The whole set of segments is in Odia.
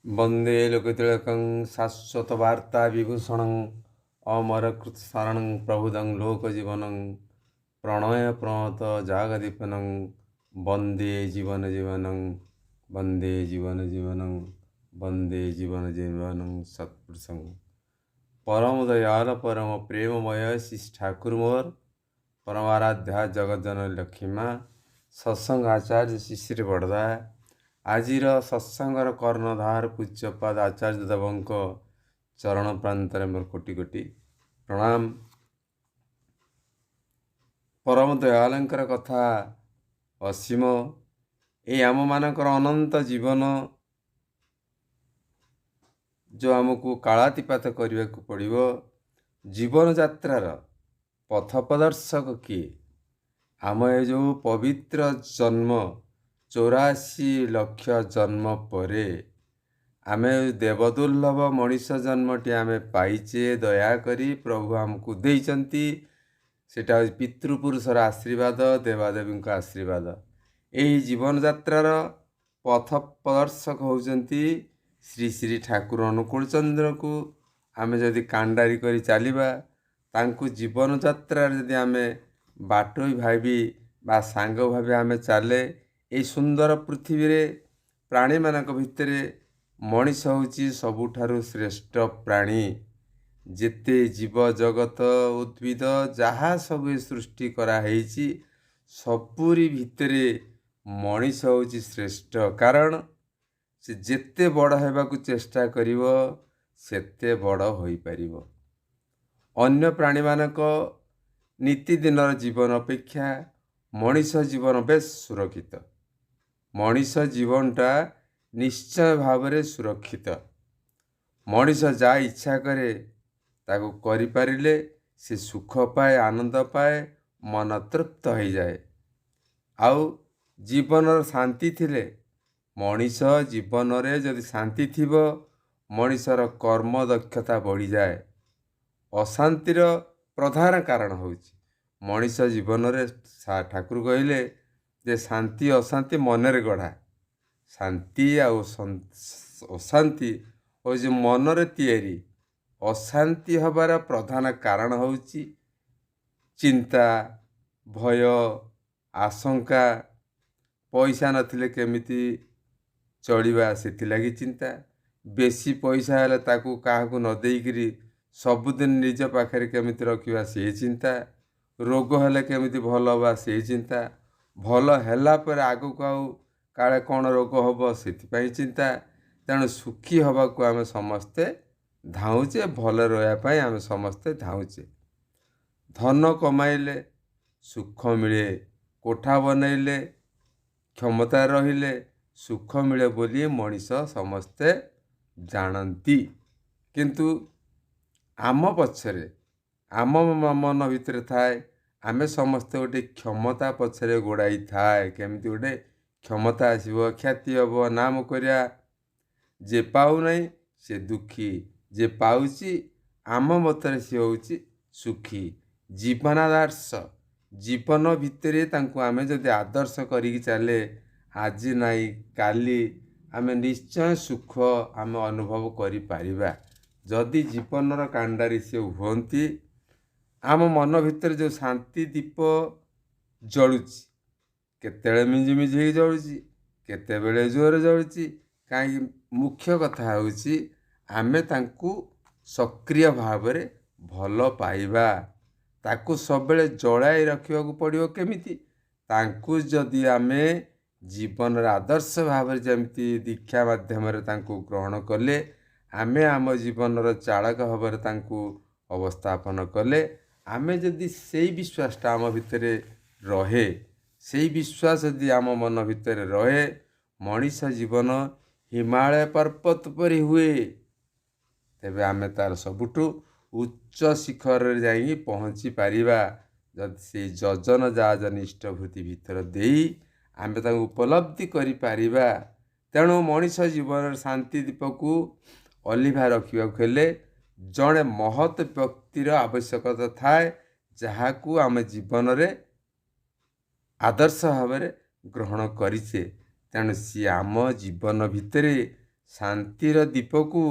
वंदे लोकतिलकं शाश्वतवार्ता विभूषणं अमरकृतशरणं प्रभुदं लोकजीवनं प्रणय प्रणत जागदीपनं वंदे जीवन जीवनं वंदे जीवन जीवनं वंदे जीवन जीवनं सत्पुरुषं परम दयाल परम प्रेममय श्री ठाकुर मोर परमाराध्या जगतजन लक्ष्मी माँ सत्संग आचार्य श्री श्री बड़दा आजिर सत्संगर कर्णधार पूज्यपाद आचार्य देवଙ୍କ चरण प्रांतरे मोर कोटि कोटि प्रणाम। परम दयालंकर कथा असीम ए आम मानकर अनंत जीवन जो आमको कालातीपात करने को पड़ो। जीवन यात्रार पथ प्रदर्शक किए आम ए जो पवित्र जन्म 84 लक्ष जन्म परे आमे देवदुर्लभ मनीष जन्मटी आमे पाइचे दयाकरी प्रभु आमको देइचंती। सेटा पितृपुरुषर आशीर्वाद देवादेवी आशीर्वाद। यही जीवन यात्रार पथ प्रदर्शक होउचंती श्री श्री ठाकुर अनुकूल चंद्र को आमे जदि कांडारी करी चलिबा तांकु जीवन यात्रा जदि आमे बाटोई भाबी बा सांग भाबी आमे चाले ए सुंदर पृथ्वी रे प्राणी मानक भितरे मनीष होउची सबुठारु श्रेष्ठ प्राणी। जेते जीव जगत उद्भिद जहाँ सब सृष्टि करा हेची सबुरी भितरे मनीष होउची श्रेष्ठ। कारण से जेते बड़ हेबाकु चेष्टा करिवो सेते बड़ होई परिवो। अन्य प्राणी मानक नीतिदिनर जीवन अपेक्षा मनीष जीवन बेस सुरक्षित। मनीष जीवनटा निश्चय भावरे सुरक्षित। मनीष जा इच्छा करे ताको करि पारिले से सुख पाए आनंद पाए मन तृप्त हो जाए। आउ जीवनर शांति थिले मनीष जीवन रे जदि शांति थिबो मनीषर कर्म दक्षता बढ़ी जाए। अशांतिर प्रधान कारण होउची मनीष जीवन रे ठाकुर कहले जे शांति अशांति मनरे गढ़ा। शांति आउ अशांति हो जे मनरे तैयारी। अशांति हबार प्रधान कारण होउची चिंता भय आशंका। पैसा नथिले केमिति चलिबा सेथिलागी चिंता। बेसी पैसा हेले ताकू काहाकू न देइकरी सबुदिन निज पाखरे केमिति रखिबा से चिंता। रोग हेले केमिति भल हबा से चिंता। भल हैला पर आगु आउ काले कौन रोग हम से चिंता। तेणु सुखी हवा को आम समस्ते धाउचे भल रही आम समस्ते धाउचे। धन कमाइले सुख मिले कोठा बनइले क्षमता रहिले सुख मिले बोली मनीष समस्ते जानती। किंतु आम पछरे आम मन भितर थाए आमे समस्ते गोटे क्षमता पछरे गोड़ाई थाए। केमिति गोटे क्षमता आसब ख्याति हम नाम करिया। जे पाऊ नहीं से दुखी जे पाउची आम मतरे सी होउची सुखी। जीवन आदर्श जीवन भितरे तांको आमे जदि आदर्श करिकी चले आज नाई काली आमे निश्चय सुख आमे अनुभव करि पारिबा। जदि जीवनर कांडारी से हुअंती आम मन भितर जो शांति दीप जलुची केतेबेले मिंजी मिंजी जलुची केतेबेले जोर जलुची। कहीं मुख्य कथा होउची आमे तांकू सक्रिय भावरे भल पाइबा। ताकू सबले जड़ाई रखिया को पड़ियो केमिति तांकू जदि आमे जीवन आदर्श भाव जमती दीक्षा माध्यम तांकू ग्रहण कले आमे आम जीवन चालक भाव तांकू अवस्थापन कले आमे जदि सेई विश्वासटा आम भितरे रहे सेई विश्वास यदि आम मन भितरे रहे मनीष जीवन हिमालय पर्वत परी हुए तेबे आमे तार सबुठु उच्च शिखर जाई पहुँची पारिबा। जदि से जजन जाजन इष्टभूति भितर देई आमे ताको उपलब्धि करि पारिबा। तेणु मनीष जीवन शांति दीपकू अलिभा रखिबा हेले जड़े महत व्यक्तिर आवश्यकता थाए जहाकू आम जीवन रे आदर्श भाव ग्रहण करिचे। तेणु सी आम जीवन भितरे ଶାନ୍ତିର ଦୀପକୁ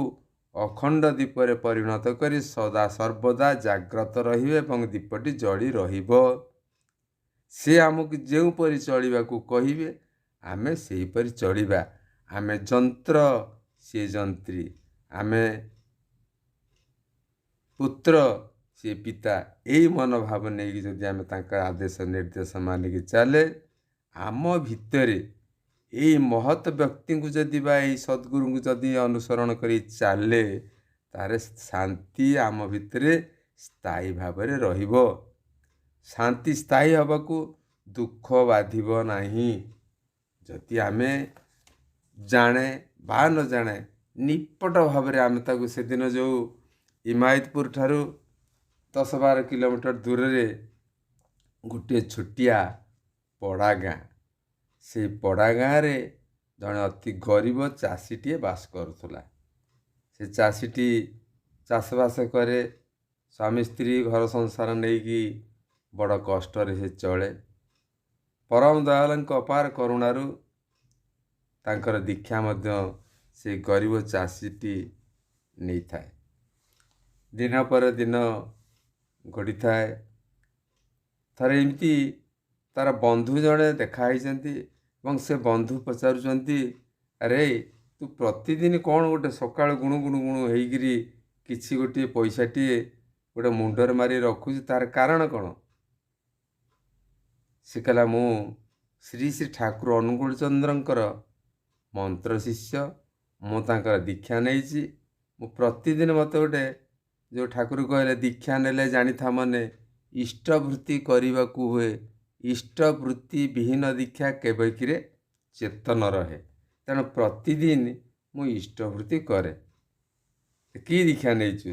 ଅଖଣ୍ଡ ଦୀପରେ ପରିଣତ କରି ସଦା ସର୍ବଦା ଜାଗ୍ରତ ରହିବେ ଏବଂ ଦୀପଟି ଜଳି ରହିବ। ସେ ଆମକୁ ଯେଉଁପରି ଚଳିବାକୁ କହିବେ ଆମେ ସେହିପରି ଚଳିବା। ଆମେ ଯନ୍ତ୍ର, ସିଏ ଯନ୍ତ୍ରୀ। ଆମେ ପୁତ୍ର, ସିଏ ପିତା। ଏହି ମନୋଭାବ ନେଇକି ଯଦି ଆମେ ତାଙ୍କ ଆଦେଶ ନିର୍ଦ୍ଦେଶ ମାନିକି ଚାଲେ, ଆମ ଭିତରେ ଏଇ ମହତ୍ ବ୍ୟକ୍ତିଙ୍କୁ ଯଦି ବା ଏଇ ସଦ୍ଗୁରୁଙ୍କୁ ଯଦି ଅନୁସରଣ କରି ଚାଲେ, ତାହେଲେ ଶାନ୍ତି ଆମ ଭିତରେ ସ୍ଥାୟୀ ଭାବରେ ରହିବ। ଶାନ୍ତି ସ୍ଥାୟୀ ହେବାକୁ ଦୁଃଖ ବାଧିବ ନାହିଁ। ଯଦି ଆମେ ଜାଣେ ବା ନ ଜାଣେ ନିପଟ ଭାବରେ ଆମେ ତାକୁ ସେଦିନ ଯେଉଁ ଇମାୟତପୁର ଠାରୁ 10-12 କିଲୋମିଟର ଦୂରରେ ଗୋଟିଏ ଛୋଟିଆ ପଡ଼ା ଗାଁ, ସେଇ ପଡ଼ା ଗାଁରେ ଜଣେ ଅତି ଗରିବ ଚାଷୀଟିଏ ବାସ କରୁଥିଲା। ସେ ଚାଷୀଟି ଚାଷବାସ କରେ, ସ୍ୱାମୀ ସ୍ତ୍ରୀ ଘର ସଂସାର ନେଇକି ବଡ଼ କଷ୍ଟରେ ସେ ଚଳେ। ପରମ ଦୟାଳଙ୍କ ଅପାର କରୁଣାରୁ ତାଙ୍କର ଦୀକ୍ଷା ମଧ୍ୟ ସେ ଗରିବ ଚାଷୀଟି ନେଇଥାଏ। ଦିନ ପରେ ଦିନ ଗଡ଼ିଥାଏ। ଥରେ ଏମିତି ତାର ବନ୍ଧୁ ଜଣେ ଦେଖା ହେଇଛନ୍ତି ଏବଂ ସେ ବନ୍ଧୁ ପଚାରୁଛନ୍ତି, ଆରେ ତୁ ପ୍ରତିଦିନ କ'ଣ ଗୋଟେ ସକାଳୁ ଗୁଣୁ ଗୁଣୁ ଗୁଣୁ ହେଇକିରି କିଛି ଗୋଟିଏ ପଇସାଟିଏ ଗୋଟେ ମୁଣ୍ଡରେ ମାରି ରଖୁଛି, ତାର କାରଣ କ'ଣ? ସେ କହିଲା, ମୁଁ ଶ୍ରୀ ଶ୍ରୀ ଠାକୁର ଅନୁକୂଳ ଚନ୍ଦ୍ରଙ୍କର ମନ୍ତ୍ର ଶିଷ୍ୟ, ମୁଁ ତାଙ୍କର ଦୀକ୍ଷା ନେଇଛି। ମୁଁ ପ୍ରତିଦିନ ମୋତେ ଗୋଟେ ଯେଉଁ ଠାକୁର କହିଲେ ଦୀକ୍ଷା ନେଲେ ଜାଣିଥା ମନେ ଇଷ୍ଟବୃତ୍ତି କରିବାକୁ ହୁଏ, ଇଷ୍ଟବୃତ୍ତି ବିହୀନ ଦୀକ୍ଷା କେବେକିରେ ଚେତନ ରହେ। ତେଣୁ ପ୍ରତିଦିନ ମୁଁ ଇଷ୍ଟବୃତ୍ତି କରେ। କି ଦୀକ୍ଷା ନେଇଛୁ?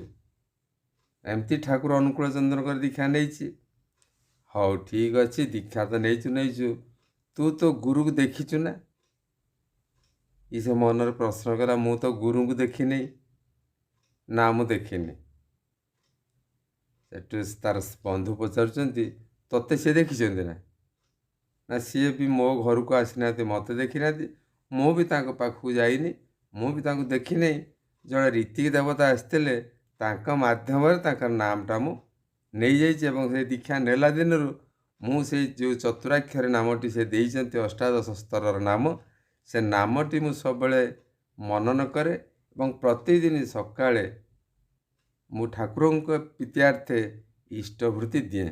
ଏମିତି ଠାକୁର ଅନୁକୂଳ ଚନ୍ଦ୍ରଙ୍କର ଦୀକ୍ଷା ନେଇଛି। ହଉ ଠିକ୍ ଅଛି, ଦୀକ୍ଷା ତ ନେଇଛୁ, ତୁ ତ ଗୁରୁକୁ ଦେଖିଛୁ ନା? ସେ ମନରେ ପ୍ରଶ୍ନ କଲା, ମୁଁ ତ ଗୁରୁଙ୍କୁ ଦେଖିନି। ନା, ମୁଁ ଦେଖିନି। ସେଠୁ ତାର ବନ୍ଧୁ ପଚାରୁଛନ୍ତି, ତୋତେ ସିଏ ଦେଖିଛନ୍ତି ନା? ନା, ସିଏ ବି ମୋ ଘରକୁ ଆସିନାହାନ୍ତି, ମୋତେ ଦେଖିନାହାନ୍ତି, ମୁଁ ବି ତାଙ୍କ ପାଖକୁ ଯାଇନି, ମୁଁ ବି ତାଙ୍କୁ ଦେଖିନାହିଁ। ଜଣେ ରୀତିକ ଦେବତା ଆସିଥିଲେ, ତାଙ୍କ ମାଧ୍ୟମରେ ତାଙ୍କର ନାମଟା ମୁଁ ନେଇଯାଇଛି ଏବଂ ସେ ଦୀକ୍ଷା ନେଲା ଦିନରୁ ମୁଁ ସେଇ ଯେଉଁ ଚତୁରାକ୍ଷର ନାମଟି ସେ ଦେଇଛନ୍ତି, ଅଷ୍ଟାଦଶ ସ୍ତରର ନାମ, ସେ ନାମଟି ମୁଁ ସବୁବେଳେ ମନନ କରେ ଏବଂ ପ୍ରତିଦିନ ସକାଳେ ମୁଁ ଠାକୁରଙ୍କ ପ୍ରୀତ୍ୟାର୍ଥେ ଇଷ୍ଟବୃତ୍ତି ଦିଏ।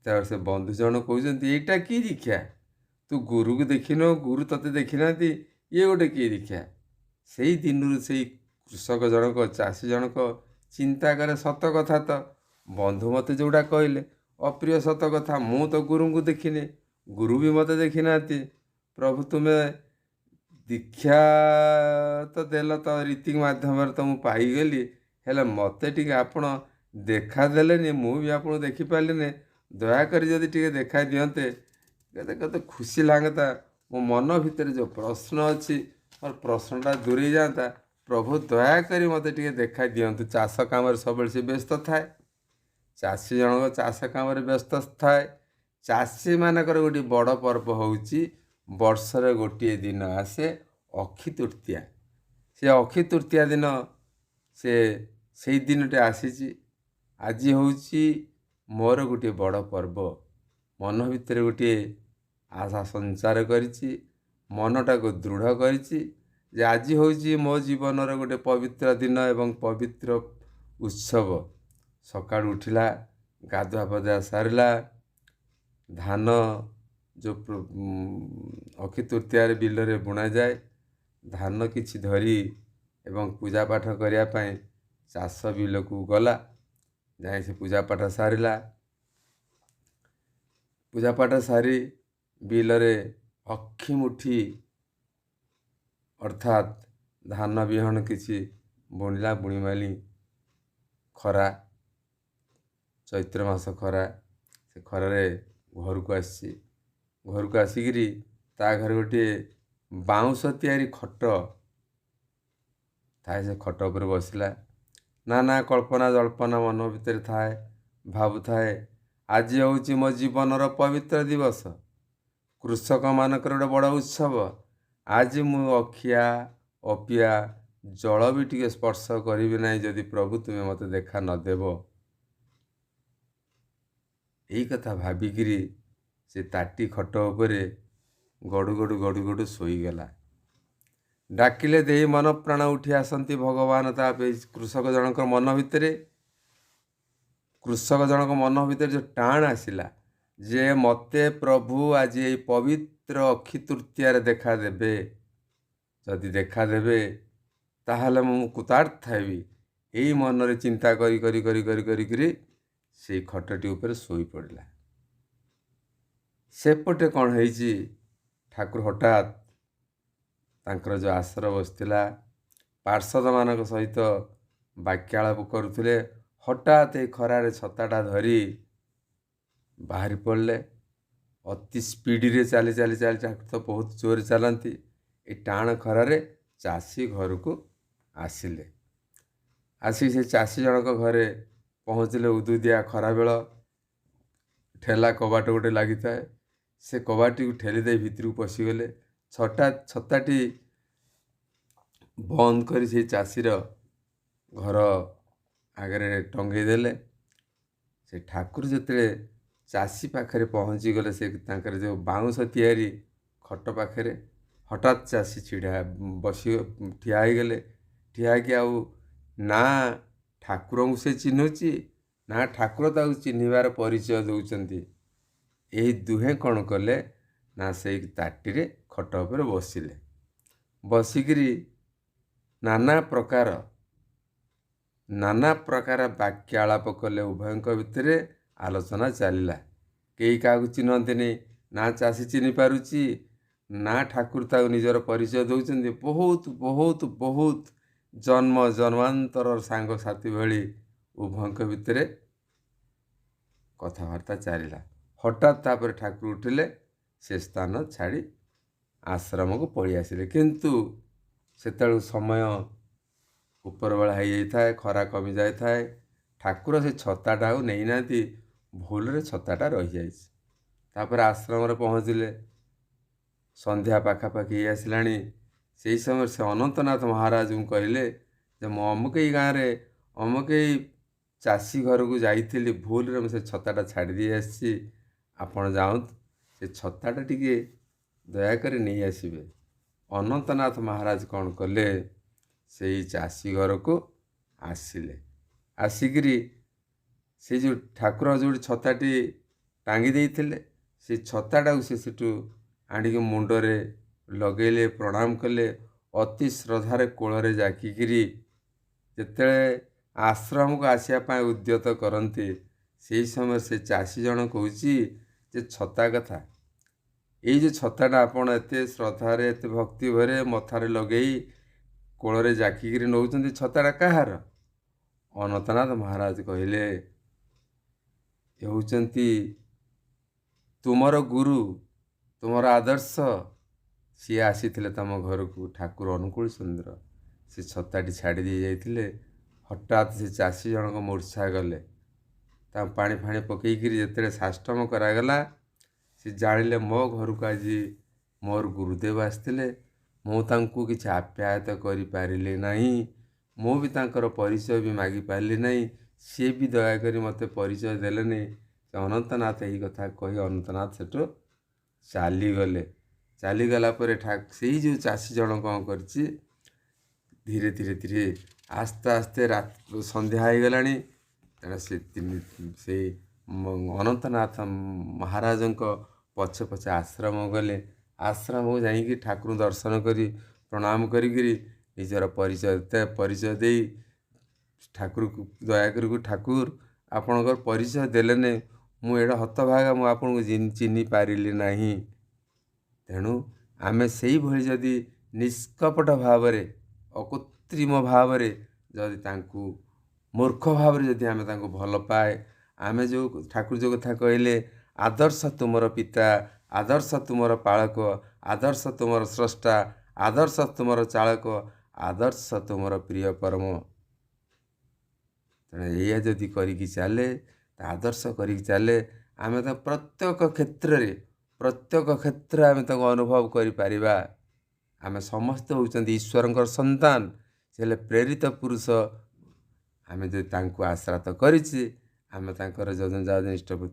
ତାପରେ ସେ ବନ୍ଧୁ ଜଣ କହୁଛନ୍ତି, ଏଇଟା କି ଦୀକ୍ଷା? ତୁ ଗୁରୁକୁ ଦେଖିନୁ, ଗୁରୁ ତୋତେ ଦେଖିନାହାନ୍ତି, ଇଏ ଗୋଟେ କି ଦୀକ୍ଷା? ସେଇ ଦିନରୁ ସେଇ କୃଷକ ଜଣକ, ଚାଷୀ ଜଣକ ଚିନ୍ତା କରେ, ସତ କଥା ତ, ବନ୍ଧୁ ମୋତେ ଯେଉଁଟା କହିଲେ ଅପ୍ରିୟ ସତ କଥା, ମୁଁ ତ ଗୁରୁଙ୍କୁ ଦେଖିନି, ଗୁରୁ ବି ମୋତେ ଦେଖିନାହାନ୍ତି। ପ୍ରଭୁ ତୁମେ ଦୀକ୍ଷା ତ ଦେଲ, ତ ରୀତି ମାଧ୍ୟମରେ ତ ମୁଁ ପାଇଗଲି, ହେଲେ ମୋତେ ଟିକେ ଆପଣ ଦେଖାଦେଲେନି, ମୁଁ ବି ଆପଣଙ୍କୁ ଦେଖିପାରିଲିନି। ଦୟାକରି ଯଦି ଟିକେ ଦେଖାଇ ଦିଅନ୍ତେ କେତେ ଖୁସି ଲାଗନ୍ତା। ମୋ ମନ ଭିତରେ ଯେଉଁ ପ୍ରଶ୍ନ ଅଛି, ମୋର ପ୍ରଶ୍ନଟା ଦୂରେଇ ଯାଆନ୍ତା। ପ୍ରଭୁ ଦୟାକରି ମୋତେ ଟିକେ ଦେଖାଇ ଦିଅନ୍ତୁ। ଚାଷ କାମରେ ସବୁବେଳେ ସେ ବ୍ୟସ୍ତ ଥାଏ। ଚାଷୀ ଜଣକ ଚାଷ କାମରେ ବ୍ୟସ୍ତ ଥାଏ। ଚାଷୀମାନଙ୍କର ଗୋଟିଏ ବଡ଼ ପର୍ବ ହେଉଛି, ବର୍ଷରେ ଗୋଟିଏ ଦିନ ଆସେ ଅକ୍ଷି ତୃତୀୟା। ସେ ଅକ୍ଷି ତୃତୀୟା ଦିନ ସେଇ ଦିନଟି ଆସିଛି। ଆଜି ହେଉଛି ମୋର ଗୋଟିଏ ବଡ଼ ପର୍ବ। ମନ ଭିତରେ ଗୋଟିଏ ଆଶା ସଞ୍ଚାର କରିଛି, ମନଟାକୁ ଦୃଢ଼ କରିଛି ଯେ ଆଜି ହେଉଛି ମୋ ଜୀବନର ଗୋଟେ ପବିତ୍ର ଦିନ ଏବଂ ପବିତ୍ର ଉତ୍ସବ। ସକାଳୁ ଉଠିଲା, ଗାଧୁଆ ପାଧୁଆ ସାରିଲା, ଧାନ ଯେଉଁ ଅକ୍ଷି ତୃତୀୟାରେ ବିଲରେ ବୁଣାଯାଏ, ଧାନ କିଛି ଧରି ଏବଂ ପୂଜାପାଠ କରିବା ପାଇଁ ଚାଷ ବିଲକୁ ଗଲା। ଯାଇ ସେ ପୂଜାପାଠ ସାରିଲା। ପୂଜାପାଠ ସାରି ବିଲରେ ଅକ୍ଷି ମୁଠି ଅର୍ଥାତ୍ ଧାନ ବିହନ କିଛି ବୁଣିଲା। ବୁଣିମାଲି ଖରା, ଚୈତ୍ର ମାସ ଖରା, ସେ ଖରାରେ ଘରକୁ ଆସିଛି। ଘରକୁ ଆସିକିରି ତା ଘରେ ଗୋଟିଏ ବାଉଁଶ ତିଆରି ଖଟ ଥାଏ, ସେ ଖଟ ଉପରେ ବସିଲା। ନାନା କଳ୍ପନା ଜଳ୍ପନା ମନ ଭିତରେ ଥାଏ। ଭାବୁଥାଏ, ଆଜି ହେଉଛି ମୋ ଜୀବନର ପବିତ୍ର ଦିବସ, କୃଷକମାନଙ୍କର ଗୋଟେ ବଡ଼ ଉତ୍ସବ। ଆଜି ମୁଁ ଅଖିଆ ଅପିଆ ଜଳ ବି ଟିକେ ସ୍ପର୍ଶ କରିବି ନାହିଁ ଯଦି ପ୍ରଭୁ ତୁମେ ମୋତେ ଦେଖା ନଦେବ। ଏଇ କଥା ଭାବିକିରି ସେ ତାଟି ଖଟ ଉପରେ ଗଡ଼ୁ ଗଡ଼ୁ ଗଡ଼ୁ ଗଡ଼ୁ ଶୋଇଗଲା। ଡାକିଲେ ଦେଇ ମନ ପ୍ରାଣ ଉଠି ଆସନ୍ତି ଭଗବାନ। ତାପରେ କୃଷକ ଜଣଙ୍କ ମନ ଭିତରେ ଯେଉଁ ଟାଣ ଆସିଲା ଯେ ମୋତେ ପ୍ରଭୁ ଆଜି ଏଇ ପବିତ୍ର ଅକ୍ଷି ତୃତୀୟାରେ ଦେଖାଦେବେ। ଯଦି ଦେଖାଦେବେ ତାହେଲେ ମୁଁ କୃତାର୍ଥ ହେବି। ଏଇ ମନରେ ଚିନ୍ତା କରିକିରି ସେଇ ଖଟଟି ଉପରେ ଶୋଇପଡ଼ିଲା। ସେପଟେ କ'ଣ ହେଇଛି, ଠାକୁର ହଠାତ୍ ତାଙ୍କର ଯେଉଁ ଆସର ବସିଥିଲା ପାର୍ଷଦମାନଙ୍କ ସହିତ ବାକ୍ୟାଳାପ କରୁଥିଲେ। ହଠାତ୍ ଏଇ ଖରାରେ ଛତାଟା ଧରି ବାହାରି ପଡ଼ିଲେ। ଅତି ସ୍ପିଡ଼ରେ ଚାଲି ଠାକୁର ତ ବହୁତ ଜୋରରେ ଚାଲନ୍ତି। ଏ ଟାଣ ଖରାରେ ଚାଷୀ ଘରକୁ ଆସିଲେ। ଆସିକି ସେ ଚାଷୀ ଜଣକ ଘରେ ପହଞ୍ଚିଲେ। ଉଦୁଦିଆ ଖରାବେଳ, ଠେଲା କବାଟ ଗୋଟେ ଲାଗିଥାଏ। ସେ କବାଟଟିକୁ ଠେଲି ଦେଇ ଭିତରକୁ ପଶିଗଲେ। ଛତାଟି ବନ୍ଦ କରି ସେଇ ଚାଷୀର ଘର ଆଗରେ ଟଙ୍ଗେଇ ଦେଲେ। ସେ ଠାକୁର ଯେତେବେଳେ ଚାଷୀ ପାଖରେ ପହଞ୍ଚିଗଲେ, ସେ ତାଙ୍କର ଯେଉଁ ବାଉଁଶ ତିଆରି ଖଟ ପାଖରେ ହଠାତ୍ ଚାଷୀ ଠିଆ ହେଇଗଲେ। ଠିଆ ହେଇକି ଆଉ ନା ଠାକୁରଙ୍କୁ ସେ ଚିହ୍ନୁଛି, ନା ଠାକୁର ତାକୁ ଚିହ୍ନିବାର ପରିଚୟ ଦେଉଛନ୍ତି। ଏହି ଦୁହେଁ କ'ଣ କଲେ ନା ସେଇ ତାଟିରେ ଖଟ ଉପରେ ବସିଲେ। ବସିକିରି ନାନା ପ୍ରକାର ବାକ୍ୟାଳାପ କଲେ। ଉଭୟଙ୍କ ଭିତରେ ଆଲୋଚନା ଚାଲିଲା। କେହି କାହାକୁ ଚିହ୍ନନ୍ତିନି। ନା ଚାଷୀ ଚିହ୍ନି ପାରୁଛି, ନା ଠାକୁର ତାକୁ ନିଜର ପରିଚୟ ଦେଉଛନ୍ତି। ବହୁତ ଜନ୍ମାନ୍ତରର ସାଙ୍ଗସାଥି ଭଳି ଉଭୟଙ୍କ ଭିତରେ କଥାବାର୍ତ୍ତା ଚାଲିଲା। ହଠାତ୍ ତାପରେ ଠାକୁର ଉଠିଲେ, ସେ ସ୍ଥାନ ଛାଡ଼ି ଆଶ୍ରମକୁ ପଳେଇ ଆସିଲେ। କିନ୍ତୁ ସେତେବେଳକୁ ସମୟ ଉପରବେଳା ହେଇଯାଇଥାଏ, ଖରା କମି ଯାଇଥାଏ। ଠାକୁର ସେ ଛତାଟା ଆଉ ନେଇନାହାନ୍ତି, ଭୁଲରେ ଛତାଟା ରହିଯାଇଛି। ତାପରେ ଆଶ୍ରମରେ ପହଞ୍ଚିଲେ। ସନ୍ଧ୍ୟା ପାଖାପାଖି ହେଇ ଆସିଲାଣି। ସେହି ସମୟରେ ସେ ଅନନ୍ତନାଥ ମହାରାଜଙ୍କୁ କହିଲେ ଯେ ମୁଁ ଅମୁକ ଏଇ ଗାଁରେ ଅମୁକ ଏଇ ଚାଷୀ ଘରକୁ ଯାଇଥିଲି, ଭୁଲରେ ମୁଁ ସେ ଛତାଟା ଛାଡ଼ି ଦେଇ ଆସିଛି। ଆପଣ ଯାଆନ୍ତୁ, ସେ ଛତାଟା ଟିକେ ଦୟାକରି ନେଇ ଆସିବେ। ଅନନ୍ତନାଥ ମହାରାଜ କ'ଣ କଲେ, ସେଇ ଚାଷୀ ଘରକୁ ଆସିଲେ। ଆସିକିରି ସେ ଯେଉଁ ଠାକୁର ଯେଉଁଠି ଛତାଟି ଟାଙ୍ଗି ଦେଇଥିଲେ, ସେ ଛତାଟାକୁ ସେ ସେଠୁ ଆଣିକି ମୁଣ୍ଡରେ ଲଗେଇଲେ, ପ୍ରଣାମ କଲେ। ଅତି ଶ୍ରଦ୍ଧାରେ କୋଳରେ ଜାକିକିରି ଯେତେବେଳେ ଆଶ୍ରମକୁ ଆସିବା ପାଇଁ ଉଦ୍ୟତ କରନ୍ତି, ସେହି ସମୟରେ ସେ ଚାଷୀ ଜଣ କହୁଛି ଯେ ଛତା କଥା, ଏଇ ଯେଉଁ ଛତାଟା ଆପଣ ଏତେ ଶ୍ରଦ୍ଧାରେ ଏତେ ଭକ୍ତି ଭରେ ମଥାରେ ଲଗେଇ କୋଳରେ ଜାକିକିରି ନେଉଛନ୍ତି, ଛତାଟା କାହାର? ଅନନ୍ତନାଥ ମହାରାଜ କହିଲେ, ଏ ହେଉଛନ୍ତି ତୁମର ଗୁରୁ, ତୁମର ଆଦର୍ଶ। ସିଏ ଆସିଥିଲେ ତମ ଘରକୁ, ଠାକୁର ଅନୁକୂଳ ସୁନ୍ଦର। ସେ ଛତାଟି ଛାଡ଼ି ଦେଇ ଯାଇଥିଲେ। ହଠାତ୍ ସେ ଚାଷୀ ଜଣକ ମୂର୍ଚ୍ଛା ଗଲେ। ତାଙ୍କୁ ପାଣି ଫାଣି ପକେଇକିରି ଯେତେବେଳେ ସାଷ୍ଟମ କରାଗଲା, ସେ ଜାଣିଲେ ମୋ ଘରକୁ ଆଜି ମୋର ଗୁରୁଦେବ ଆସିଥିଲେ। ମୁଁ ତାଙ୍କୁ କିଛି ଆପ୍ୟାୟତ କରିପାରିଲି ନାହିଁ। ମୁଁ ବି ତାଙ୍କର ପରିଚୟ ବି ମାଗିପାରିଲି ନାହିଁ। ସିଏ ବି ଦୟାକରି ମୋତେ ପରିଚୟ ଦେଲେନି। ସେ ଅନନ୍ତନାଥ ଏହି କଥା କହି ଅନନ୍ତନାଥ ସେଠୁ ଚାଲିଗଲେ। ଚାଲିଗଲା ପରେ ସେଇ ଯେଉଁ ଚାଷୀ ଜଣ କ'ଣ କରିଛି, ଧୀରେ ଆସ୍ତେ ସନ୍ଧ୍ୟା ହେଇଗଲାଣି। ତେଣୁ ସେଇ ଅନନ୍ତନାଥ ମହାରାଜଙ୍କ ପଛେ ଆଶ୍ରମ ଗଲେ। ଆଶ୍ରମକୁ ଯାଇକି ଠାକୁରଙ୍କୁ ଦର୍ଶନ କରି ପ୍ରଣାମ କରିକିରି ନିଜର ପରିଚୟ ଦେଇ ଠାକୁରକୁ ଦୟାକରି ଠାକୁର ଆପଣଙ୍କର ପରିଚୟ ଦେଲେନି, ମୁଁ ଏଇଟା ହତଭାଗା, ମୁଁ ଆପଣଙ୍କୁ ଚିହ୍ନି ପାରିଲି ନାହିଁ। ତେଣୁ ଆମେ ସେଇଭଳି ଯଦି ନିଷ୍କପଟ ଭାବରେ, ଅକୃତ୍ରିମ ଭାବରେ ଯଦି ତାଙ୍କୁ ମୂର୍ଖ ଭାବରେ ଯଦି ଆମେ ତାଙ୍କୁ ଭଲ ପାଏ, ଆମେ ଯେଉଁ ଠାକୁର ଯେଉଁ କଥା କହିଲେ, ଆଦର୍ଶ ତୁମର ପିତା, ଆଦର୍ଶ ତୁମର ପାଳକ, ଆଦର୍ଶ ତୁମର ସ୍ରଷ୍ଟା, ଆଦର୍ଶ ତୁମର ଚାଳକ, ଆଦର୍ଶ ତୁମର ପ୍ରିୟ ପରମ। ତେଣୁ ଏଇଆ ଯଦି କରିକି ଚାଲେ, ଆଦର୍ଶ କରିକି ଚାଲେ, ଆମେ ତ ପ୍ରତ୍ୟେକ କ୍ଷେତ୍ରରେ ଆମେ ତାକୁ ଅନୁଭବ କରିପାରିବା। ଆମେ ସମସ୍ତେ ହେଉଛନ୍ତି ଈଶ୍ୱରଙ୍କର ସନ୍ତାନ। ସେ ହେଲେ ପ୍ରେରିତ ପୁରୁଷ। ଆମେ ଯଦି ତାଙ୍କୁ ଆଶ୍ରାତ କରିଛେ, ଆମେ ତାଙ୍କର ଯଜନ ଯାଜନ ଇଷ୍ଟପୂର୍ତି